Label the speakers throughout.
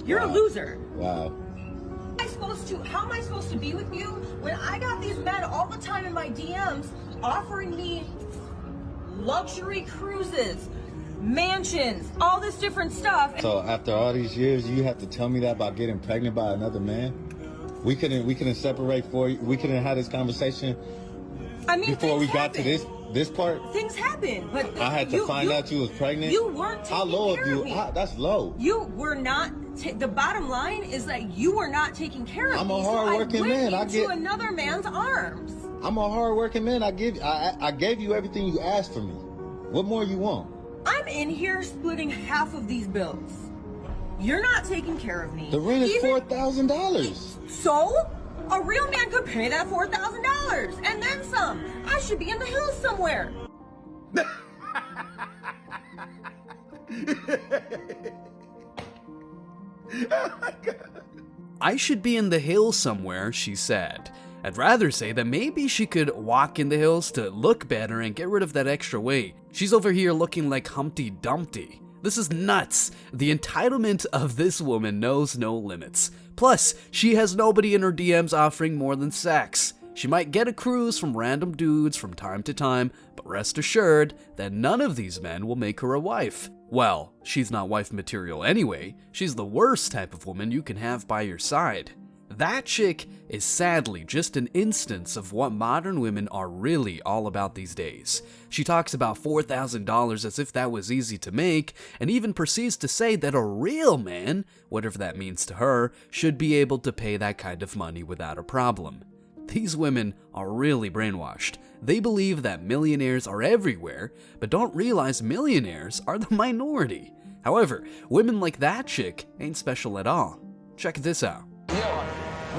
Speaker 1: You're a loser.
Speaker 2: Wow.
Speaker 1: How am I supposed to be with you when I got these men all the time in my DMs offering me luxury cruises, mansions, all this different stuff?
Speaker 2: So after all these years, you have to tell me that about getting pregnant by another man? We couldn't separate for you. We couldn't have this conversation.
Speaker 1: I mean,
Speaker 2: before we got to this part.
Speaker 1: Things happen, but
Speaker 2: I had to find out you was pregnant.
Speaker 1: You weren't taking
Speaker 2: How low
Speaker 1: care
Speaker 2: of you?
Speaker 1: of me.
Speaker 2: That's low.
Speaker 1: You were not. The bottom line is that you were not taking care of me.
Speaker 2: I'm a hard-working man.
Speaker 1: I to another man's arms.
Speaker 2: I'm a hard-working man. I gave you everything you asked for me. What more you want?
Speaker 1: I'm in here splitting half of these bills. You're not taking care of me.
Speaker 2: The rent is $4,000.
Speaker 1: So? A real man could pay that $4,000 and then some. I should be in the hills somewhere.
Speaker 3: Oh my God. I should be in the hills somewhere, she said. I'd rather say that maybe she could walk in the hills to look better and get rid of that extra weight. She's over here looking like Humpty Dumpty. This is nuts. The entitlement of this woman knows no limits. Plus, she has nobody in her DMs offering more than sex. She might get a cruise from random dudes from time to time, but rest assured that none of these men will make her a wife. Well, she's not wife material anyway. She's the worst type of woman you can have by your side. That chick is sadly just an instance of what modern women are really all about these days. She talks about $4,000 as if that was easy to make, and even proceeds to say that a real man, whatever that means to her, should be able to pay that kind of money without a problem. These women are really brainwashed. They believe that millionaires are everywhere, but don't realize millionaires are the minority. However, women like that chick ain't special at all. Check this out.
Speaker 4: Yo,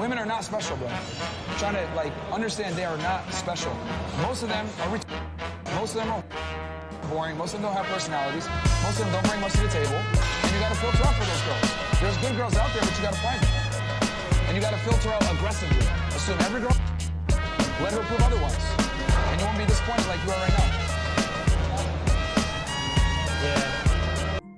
Speaker 4: women are not special, bro. I'm trying to understand they are not special. Most of them are boring. Most of them don't have personalities. Most of them don't bring much to the table. And you gotta filter out for those girls. There's good girls out there, but you gotta find them. And you gotta filter out aggressively. Assume every girl, let her prove otherwise. And you won't be disappointed like you are right now. Yeah.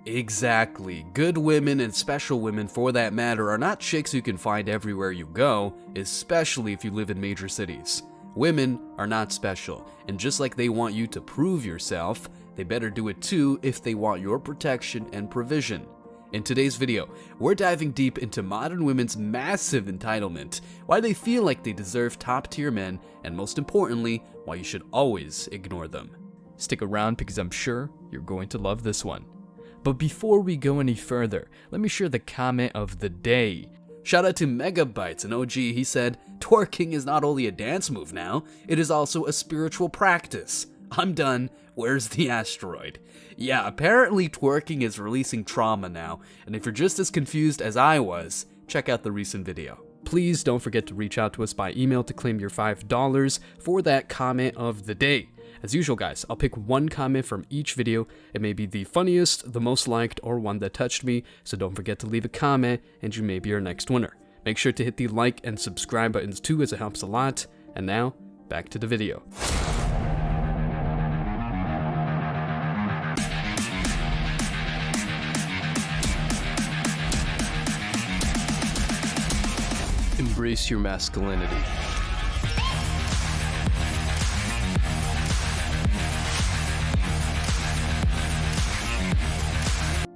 Speaker 3: Exactly. Good women and special women for that matter are not chicks you can find everywhere you go, especially if you live in major cities. Women are not special, and just like they want you to prove yourself, they better do it too if they want your protection and provision. In today's video, we're diving deep into modern women's massive entitlement, why they feel like they deserve top-tier men, and most importantly, why you should always ignore them. Stick around because I'm sure you're going to love this one. But before we go any further, let me share the comment of the day. Shout out to Megabytes, an OG. He said, "Twerking is not only a dance move now, it is also a spiritual practice. I'm done. Where's the asteroid?" Yeah, apparently twerking is releasing trauma now, and if you're just as confused as I was, check out the recent video. Please don't forget to reach out to us by email to claim your $5 for that comment of the day. As usual, guys, I'll pick one comment from each video. It may be the funniest, the most liked, or one that touched me, so don't forget to leave a comment, and you may be our next winner. Make sure to hit the like and subscribe buttons too, as it helps a lot. And now, back to the video. Embrace your masculinity.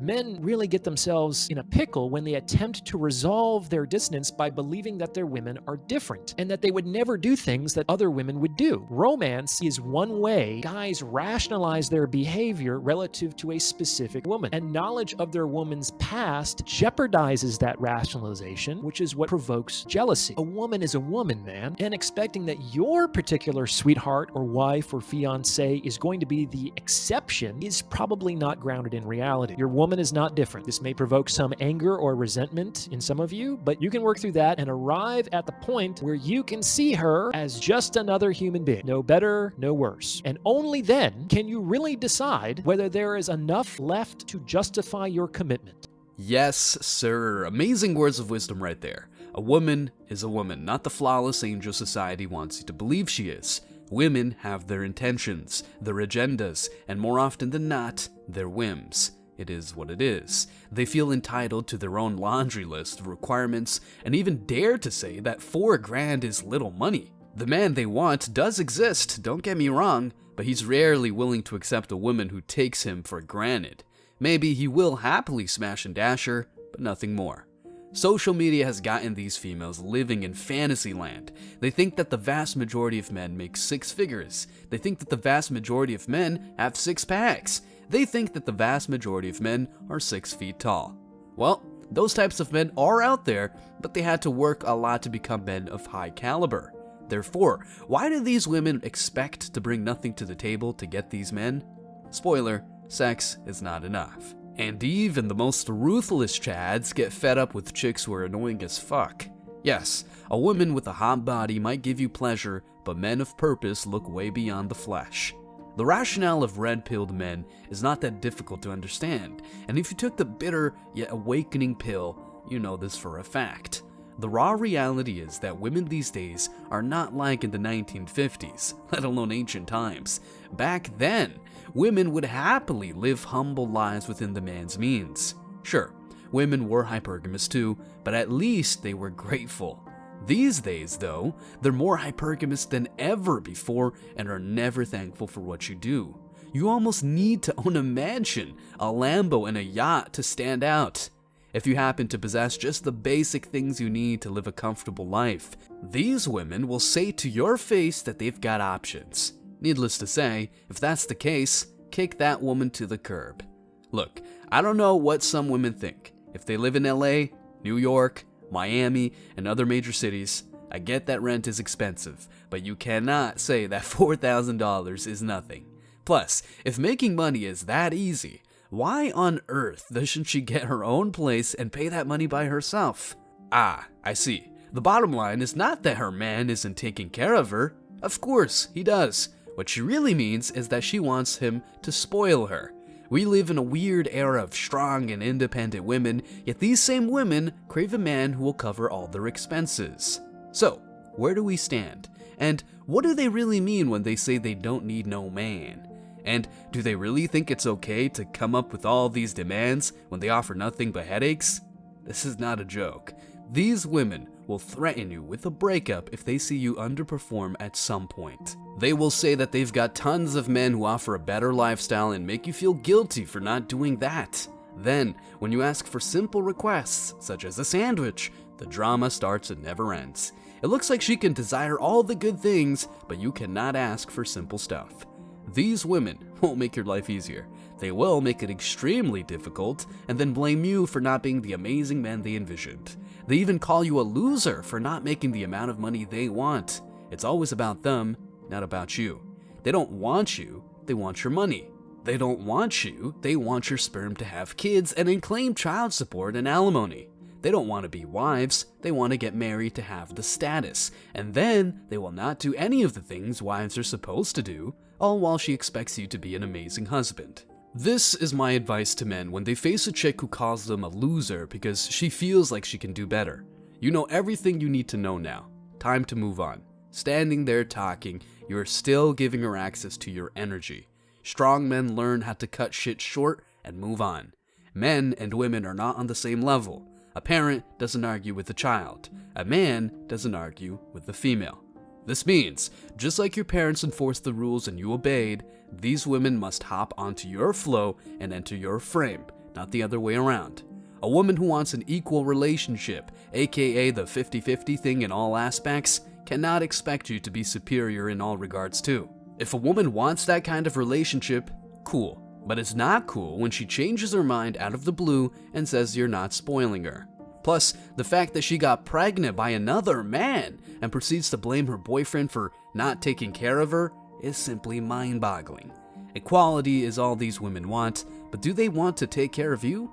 Speaker 5: Men really get themselves in a pickle when they attempt to resolve their dissonance by believing that their women are different and that they would never do things that other women would do. Romance is one way guys rationalize their behavior relative to a specific woman, and knowledge of their woman's past jeopardizes that rationalization, which is what provokes jealousy. A woman is a woman, man, and expecting that your particular sweetheart or wife or fiance is going to be the exception is probably not grounded in reality. Your woman is not different. This may provoke some anger or resentment in some of you, but you can work through that and arrive at the point where you can see her as just another human being. No better, no worse. And only then can you really decide whether there is enough left to justify your commitment.
Speaker 3: Yes, sir. Amazing words of wisdom right there. A woman is a woman, not the flawless angel society wants you to believe she is. Women have their intentions, their agendas, and more often than not, their whims. it is what it is. They feel entitled to their own laundry list of requirements and even dare to say that $4,000 is little money. The man they want does exist, don't get me wrong, but he's rarely willing to accept a woman who takes him for granted. Maybe he will happily smash and dash her, but nothing more. Social media has gotten these females living in fantasy land. They think that the vast majority of men make six figures. They think that the vast majority of men have six packs. They think that the vast majority of men are 6 feet tall. Well, those types of men are out there, but they had to work a lot to become men of high caliber. Therefore, why do these women expect to bring nothing to the table to get these men? Spoiler, sex is not enough. And even the most ruthless chads get fed up with chicks who are annoying as fuck. Yes, a woman with a hot body might give you pleasure, but men of purpose look way beyond the flesh. The rationale of red-pilled men is not that difficult to understand, and if you took the bitter yet awakening pill, you know this for a fact. The raw reality is that women these days are not like in the 1950s, let alone ancient times. Back then, women would happily live humble lives within the man's means. Sure, women were hypergamous too, but at least they were grateful. These days, though, they're more hypergamous than ever before and are never thankful for what you do. You almost need to own a mansion, a Lambo, and a yacht to stand out. If you happen to possess just the basic things you need to live a comfortable life, these women will say to your face that they've got options. Needless to say, if that's the case, kick that woman to the curb. Look, I don't know what some women think. If they live in LA, New York, Miami, and other major cities, I get that rent is expensive, but you cannot say that $4,000 is nothing. Plus, if making money is that easy, why on earth doesn't she get her own place and pay that money by herself? Ah, I see. The bottom line is not that her man isn't taking care of her. Of course, he does. What she really means is that she wants him to spoil her. We live in a weird era of strong and independent women, yet these same women crave a man who will cover all their expenses. So, where do we stand? And what do they really mean when they say they don't need no man? And do they really think it's okay to come up with all these demands when they offer nothing but headaches? This is not a joke. These women will threaten you with a breakup if they see you underperform at some point. They will say that they've got tons of men who offer a better lifestyle and make you feel guilty for not doing that. Then, when you ask for simple requests, such as a sandwich, the drama starts and never ends. It looks like she can desire all the good things, but you cannot ask for simple stuff. These women won't make your life easier. They will make it extremely difficult and then blame you for not being the amazing man they envisioned. They even call you a loser for not making the amount of money they want. It's always about them, not about you. They don't want you, they want your money. They don't want you, they want your sperm to have kids and then claim child support and alimony. They don't want to be wives, they want to get married to have the status. And then they will not do any of the things wives are supposed to do, all while she expects you to be an amazing husband. This is my advice to men when they face a chick who calls them a loser because she feels like she can do better. You know everything you need to know now. Time to move on. Standing there talking, you are still giving her access to your energy. Strong men learn how to cut shit short and move on. Men and women are not on the same level. A parent doesn't argue with a child. A man doesn't argue with the female. This means, just like your parents enforced the rules and you obeyed, these women must hop onto your flow and enter your frame, not the other way around. A woman who wants an equal relationship, aka the 50-50 thing in all aspects, cannot expect you to be superior in all regards too. If a woman wants that kind of relationship, cool. But it's not cool when she changes her mind out of the blue and says you're not spoiling her. Plus, the fact that she got pregnant by another man and proceeds to blame her boyfriend for not taking care of her is simply mind-boggling. Equality is all these women want, but do they want to take care of you?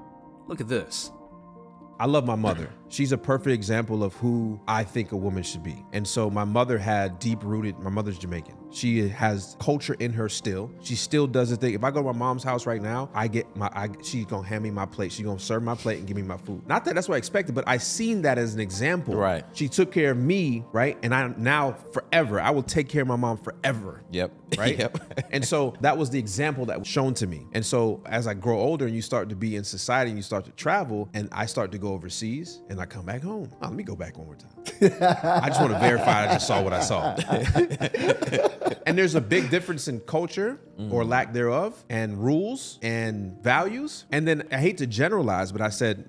Speaker 3: Look at this.
Speaker 6: I love my mother. She's a perfect example of who I think a woman should be. And so my mother had my mother's Jamaican. She has culture in her still. She still does the thing. If I go to my mom's house right now, she's gonna hand me my plate. She's gonna serve my plate and give me my food. Not that that's what I expected, but I seen that as an example.
Speaker 7: Right.
Speaker 6: She took care of me, right? And I now forever, I will take care of my mom forever.
Speaker 7: Yep.
Speaker 6: Right?
Speaker 7: Yep.
Speaker 6: And so that was the example that was shown to me. And so as I grow older and you start to be in society and you start to travel and I start to go overseas and I come back home. Oh, let me go back one more time. I just want to verify I just saw what I saw. And there's a big difference in culture or lack thereof and rules and values. And then I hate to generalize, but I said,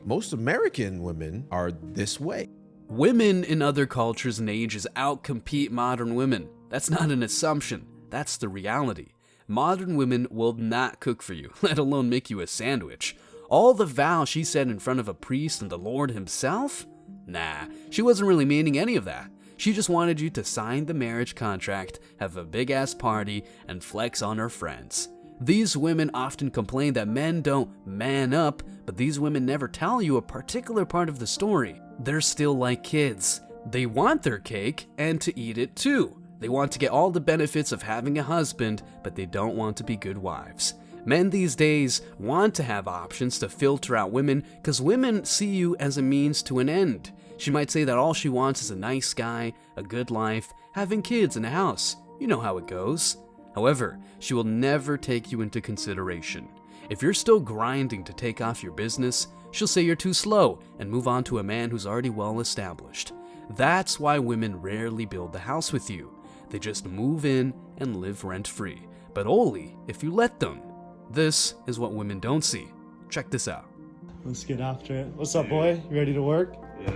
Speaker 6: most American women are this way.
Speaker 3: Women in other cultures and ages outcompete modern women. That's not an assumption. That's the reality. Modern women will not cook for you, let alone make you a sandwich. All the vows she said in front of a priest and the Lord himself? Nah, she wasn't really meaning any of that. She just wanted you to sign the marriage contract, have a big-ass party, and flex on her friends. These women often complain that men don't man up, but these women never tell you a particular part of the story. They're still like kids. They want their cake and to eat it too. They want to get all the benefits of having a husband, but they don't want to be good wives. Men these days want to have options to filter out women because women see you as a means to an end. She might say that all she wants is a nice guy, a good life, having kids and a house. You know how it goes. However, she will never take you into consideration. If you're still grinding to take off your business, she'll say you're too slow and move on to a man who's already well established. That's why women rarely build the house with you. They just move in and live rent-free, but only if you let them. This is what women don't see. Check this out.
Speaker 8: Let's get after it. What's up, boy? You ready to work?
Speaker 2: Yeah.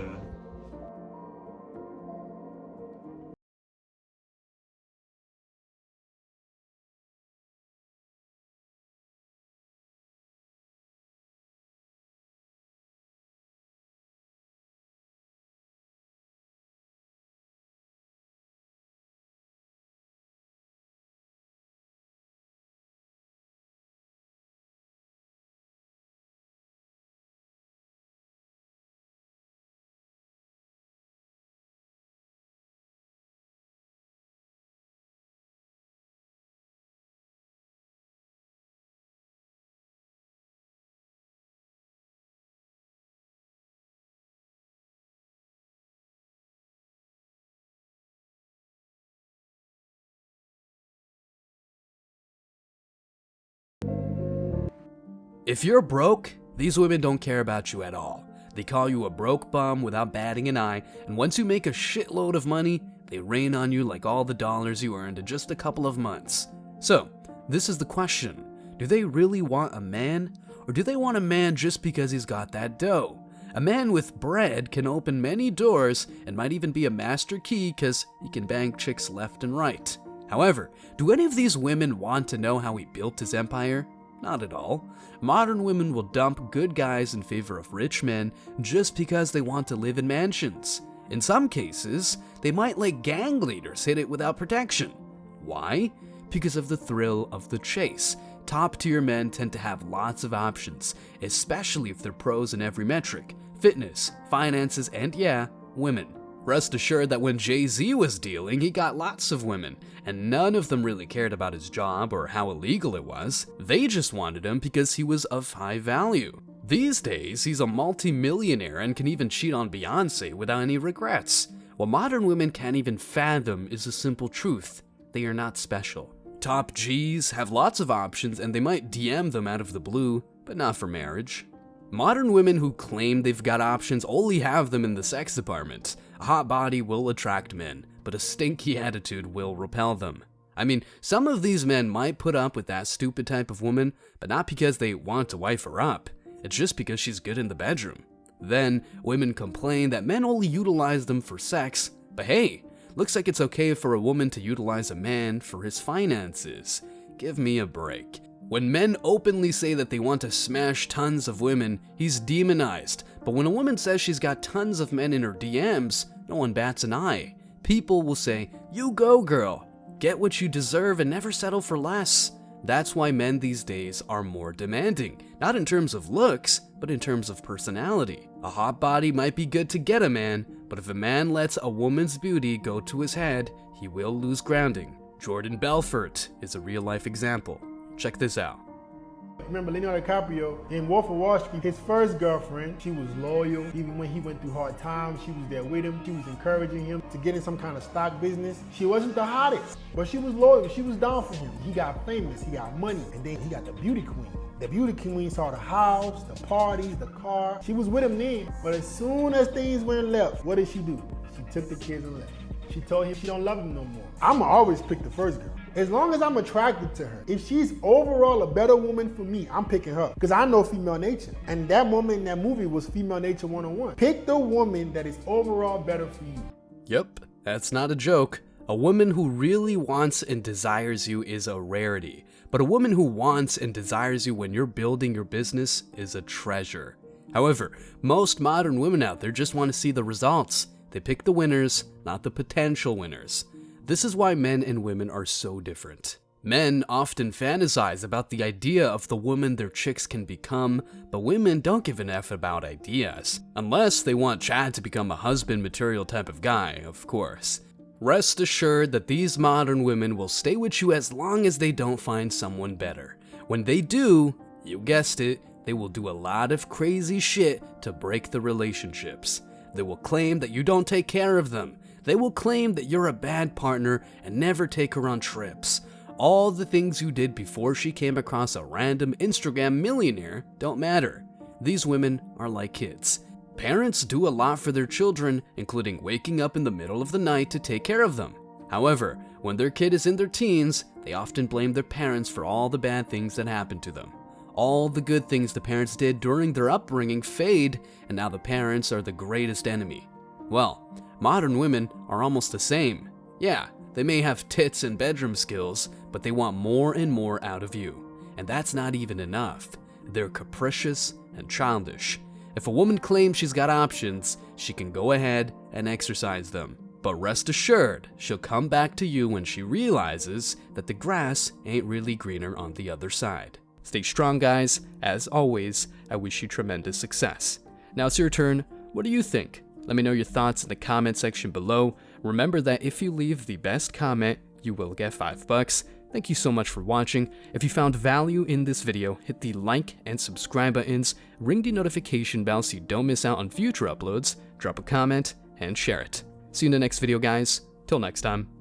Speaker 3: If you're broke, these women don't care about you at all. They call you a broke bum without batting an eye, and once you make a shitload of money, they rain on you like all the dollars you earned in just a couple of months. So, this is the question. Do they really want a man? Or do they want a man just because he's got that dough? A man with bread can open many doors and might even be a master key because he can bang chicks left and right. However, do any of these women want to know how he built his empire? Not at all. Modern women will dump good guys in favor of rich men just because they want to live in mansions. In some cases, they might let gang leaders hit it without protection. Why? Because of the thrill of the chase. Top-tier men tend to have lots of options, especially if they're pros in every metric: fitness, finances, and women. Rest assured that when Jay-Z was dealing, he got lots of women, and none of them really cared about his job or how illegal it was. They just wanted him because he was of high value. These days, he's a multi-millionaire and can even cheat on Beyonce without any regrets. What modern women can't even fathom is a simple truth: they are not special. Top Gs have lots of options and they might DM them out of the blue, but not for marriage. Modern women who claim they've got options only have them in the sex department. A hot body will attract men, but a stinky attitude will repel them. I mean, some of these men might put up with that stupid type of woman, but not because they want to wife her up. It's just because she's good in the bedroom. Then, women complain that men only utilize them for sex, but hey, looks like it's okay for a woman to utilize a man for his finances. Give me a break. When men openly say that they want to smash tons of women, he's demonized. But when a woman says she's got tons of men in her DMs, no one bats an eye. People will say, "You go, girl. Get what you deserve and never settle for less." That's why men these days are more demanding, not in terms of looks, but in terms of personality. A hot body might be good to get a man, but if a man lets a woman's beauty go to his head, he will lose grounding. Jordan Belfort is a real-life example. Check this out.
Speaker 7: Remember Leonardo DiCaprio in Wolf of Wall Street, his first girlfriend, she was loyal. Even when he went through hard times, she was there with him. She was encouraging him to get in some kind of stock business. She wasn't the hottest, but she was loyal. She was down for him. He got famous, he got money, and then he got the beauty queen. The beauty queen saw the house, the parties, the car. She was with him then, but as soon as things went left, what did she do? She took the kids and left. She told him she don't love him no more. I'ma always pick the first girl. As long as I'm attracted to her. If she's overall a better woman for me, I'm picking her. Because I know female nature. And that woman in that movie was female nature 101. Pick the woman that is overall better for you.
Speaker 3: Yep, that's not a joke. A woman who really wants and desires you is a rarity. But a woman who wants and desires you when you're building your business is a treasure. However, most modern women out there just want to see the results. They pick the winners, not the potential winners. This is why men and women are so different. Men often fantasize about the idea of the woman their chicks can become, but women don't give an F about ideas. Unless they want Chad to become a husband material type of guy, of course. Rest assured that these modern women will stay with you as long as they don't find someone better. When they do, you guessed it, they will do a lot of crazy shit to break the relationships. They will claim that you don't take care of them. They will claim that you're a bad partner and never take her on trips. All the things you did before she came across a random Instagram millionaire don't matter. These women are like kids. Parents do a lot for their children, including waking up in the middle of the night to take care of them. However, when their kid is in their teens, they often blame their parents for all the bad things that happened to them. All the good things the parents did during their upbringing fade, and now the parents are the greatest enemy. Well, modern women are almost the same. Yeah, they may have tits and bedroom skills, but they want more and more out of you. And that's not even enough. They're capricious and childish. If a woman claims she's got options, she can go ahead and exercise them. But rest assured, she'll come back to you when she realizes that the grass ain't really greener on the other side. Stay strong, guys. As always, I wish you tremendous success. Now it's your turn. What do you think? Let me know your thoughts in the comment section below. Remember that if you leave the best comment, you will get $5. Thank you so much for watching. If you found value in this video, hit the like and subscribe buttons, ring the notification bell so you don't miss out on future uploads, drop a comment, and share it. See you in the next video, guys. Till next time.